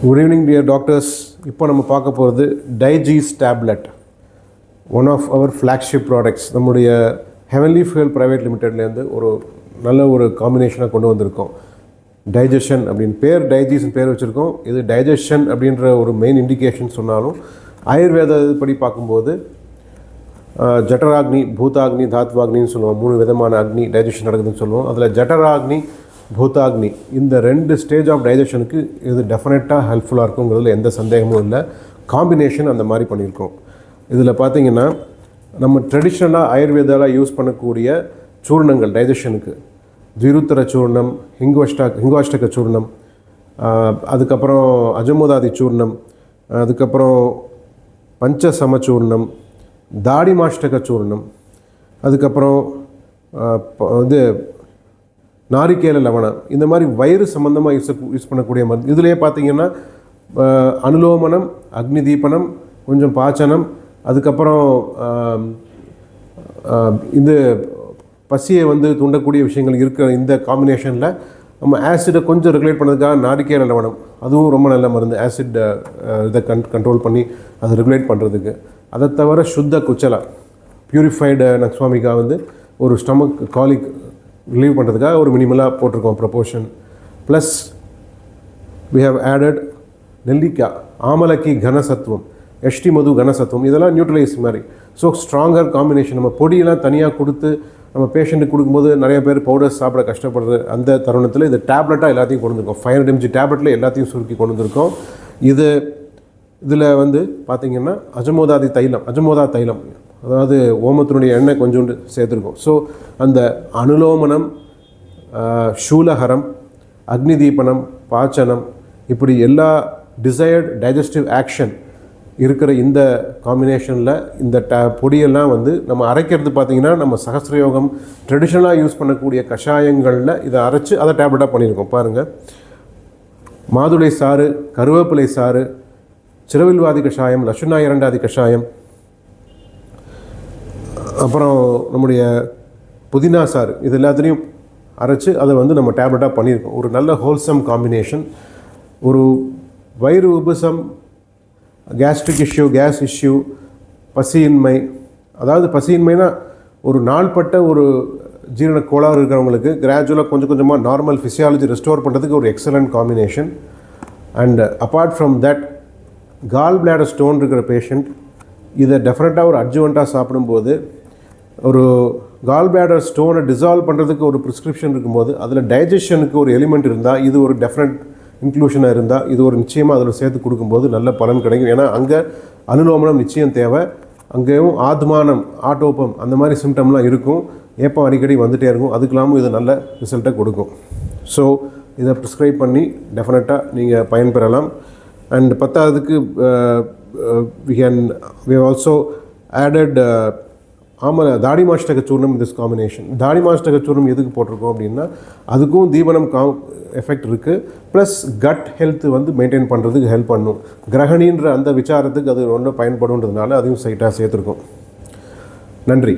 Good evening, dear doctors. இப்போ நம்ம பார்க்க போகிறது DigeazeTablet, one of our flagship products. நம்முடைய ஹெவன்லி ஃபியூல் பிரைவேட் லிமிடெட்லேருந்து நல்ல ஒரு காம்பினேஷனாக கொண்டு வந்திருக்கோம். டைஜஷன் அப்படின்னு பேர், டைஜீஸ்னு பேர் வச்சுருக்கோம். இது டைஜஷன் அப்படின்ற ஒரு மெயின் இண்டிகேஷன் சொன்னாலும் ஆயுர்வேத படி பார்க்கும்போது ஜட்டராக்னி, பூதாக்னி, தாத்வாக்னின்னு சொல்லுவோம். 3 விதமான அக்னி டைஜஷன் நடக்குதுன்னு சொல்லுவோம். அதில் ஜட்டராக்னி, பூதாக்னி இந்த 2 ஸ்டேஜ் ஆஃப் டைஜஷனுக்கு இது டெஃபினட்டாக ஹெல்ப்ஃபுல்லாக இருக்குங்கிறதுல எந்த சந்தேகமும் இல்லை. காம்பினேஷன் அந்த மாதிரி பண்ணியிருக்கோம். இதில் பார்த்திங்கன்னா நம்ம ட்ரெடிஷ்னலாக ஆயுர்வேதாவில் யூஸ் பண்ணக்கூடிய சூர்ணங்கள் டைஜஷனுக்கு திருத்தர சூர்ணம், ஹிங்குவாஷ்டக சூர்ணம், அதுக்கப்புறம் அஜமோதாதி சூர்ணம், அதுக்கப்புறம் பஞ்சசம சூர்ணம், தாடிமாஷ்டக சூர்ணம், அதுக்கப்புறம் நாரிக்கேல லவணம், இந்த மாதிரி வயிறு சம்மந்தமாக யூஸ் பண்ணக்கூடிய மருந்து. இதிலே பார்த்திங்கன்னா அனுலோமனம், அக்னி தீபனம், கொஞ்சம் பாச்சனம், அதுக்கப்புறம் இந்த பசியை தூண்டக்கூடிய விஷயங்கள் இருக்கிற இந்த காம்பினேஷனில் நம்ம ஆசிடை கொஞ்சம் ரெகுலேட் பண்ணுறதுக்காக நாரிக்கேல லவணம், அதுவும் ரொம்ப நல்ல மருந்து. ஆசிட் இதை கண்ட்ரோல் பண்ணி அதை ரெகுலேட் பண்ணுறதுக்கு. அதை தவிர சுத்த குச்சலா, பியூரிஃபைடு நக்ஸ்வாமிகா ஒரு ஸ்டமக் காலிக் ரிலீவ் பண்ணுறதுக்காக ஒரு மினிமலாக போட்டிருக்கோம் proportion. Plus we have added நெல்லிக்காய், ஆமலக்கி கனசத்துவம், எஷ்டி மது கனசத்துவம், இதெல்லாம் நியூட்ரலைஸ் மாதிரி. So stronger combination. நம்ம பொடியெல்லாம் தனியாக கொடுத்து நம்ம பேஷண்ட்டுக்கு கொடுக்கும்போது நிறைய பேர் பவுடர்ஸ் சாப்பிட கஷ்டப்படுறது. அந்த தருணத்தில் இது டேப்லெட்டாக எல்லாத்தையும் கொண்டு வந்திருக்கோம். 500 mg டேப்லெட்டில் எல்லாத்தையும் சுருக்கி கொண்டு வந்திருக்கோம். இதில் பார்த்திங்கன்னா அஜமோதா தைலம், அதாவது ஓமத்தினுடைய எண்ணெய் கொஞ்சோண்டு சேர்த்துருக்கோம். ஸோ அந்த அனுலோமனம், சூலஹரம், அக்னி தீபனம், பாச்சனம், இப்படி எல்லா டிசையர்ட் டைஜஸ்டிவ் ஆக்ஷன் இருக்கிற இந்த காம்பினேஷனில் இந்த பொடியெல்லாம் நம்ம அரைக்கிறது பார்த்திங்கன்னா நம்ம சகஸ்ரயோகம் ட்ரெடிஷ்னலாக யூஸ் பண்ணக்கூடிய கஷாயங்களில் இதை அரைச்சி அதை டேப்லெட்டாக பண்ணியிருக்கோம். பாருங்கள், மாதுளை சாறு, கருவேப்பிலை சாறு, சிரவில்வாதி கஷாயம், லட்சுணா இரண்டாதி கஷாயம், அப்புறம் நம்முடைய புதினா சாறு, இது எல்லாத்துலேயும் அரைச்சி அதை நம்ம டேப்லெட்டாக பண்ணியிருக்கோம். ஒரு நல்ல ஹோல்சம் காம்பினேஷன். ஒரு வயிறு உபசம், கேஸ்ட்ரிக் இஷ்யூ, கேஸ் இஷ்யூ, பசியின்மை, அதாவது பசியின்மைனா ஒரு நாள்பட்ட ஒரு ஜீரண கோளாறு இருக்கிறவங்களுக்கு கிராஜுவலாக கொஞ்சம் கொஞ்சமாக நார்மல் ஃபிசியாலஜி ரெஸ்டோர் பண்ணுறதுக்கு ஒரு excellent combination. And apart from that, gall bladder stone இருக்கிற பேஷண்ட் இதை டெஃபினட்டாக ஒரு அட்ஜுவண்ட்டாக சாப்பிடும்போது, ஒரு கால் பிளாடர் ஸ்டோனை டிசால்வ் பண்ணுறதுக்கு ஒரு ப்ரிஸ்கிரிப்ஷன் இருக்கும்போது அதில் டைஜஷனுக்கு ஒரு எலிமெண்ட் இருந்தால், இது ஒரு டெஃபினட் இன்க்ளூஷனாக இருந்தால், இது ஒரு நிச்சயமாக அதில் சேர்த்து கொடுக்கும்போது நல்ல பலன் கிடைக்கும். ஏன்னா அங்கே அனுலோமனம் நிச்சயம் தேவை. அங்கேயும் ஆத்மானம், ஆட்டோப்பம், அந்த மாதிரி சிம்டம்லாம் இருக்கும். ஏப்பம் அடிக்கடி வந்துகிட்டே இருக்கும். அதுக்கெல்லாமும் இது நல்ல ரிசல்ட்டை கொடுக்கும். ஸோ இதை ப்ரிஸ்கிரைப் பண்ணி டெஃபினட்டாக நீங்கள் பயன்பெறலாம். அண்ட் பத்தாவதுக்கு we have also added தாடிமாஷ்டக சூர்ணம் in this combination. தாடிமாஷ்டக சூர்ணம் எதுக்கு போட்டிருக்கோம் அப்படின்னா, அதுக்கும் தீபனம் எஃபெக்ட் இருக்குது. ப்ளஸ் கட் ஹெல்த் மெயின்டைன் பண்ணுறதுக்கு ஹெல்ப் பண்ணும். கிரகணின்ற அந்த விசாரத்துக்கு அது ரொம்ப பயன்படுன்றதுனால அதையும் சைட்டாக சேர்த்துருக்கோம். நன்றி.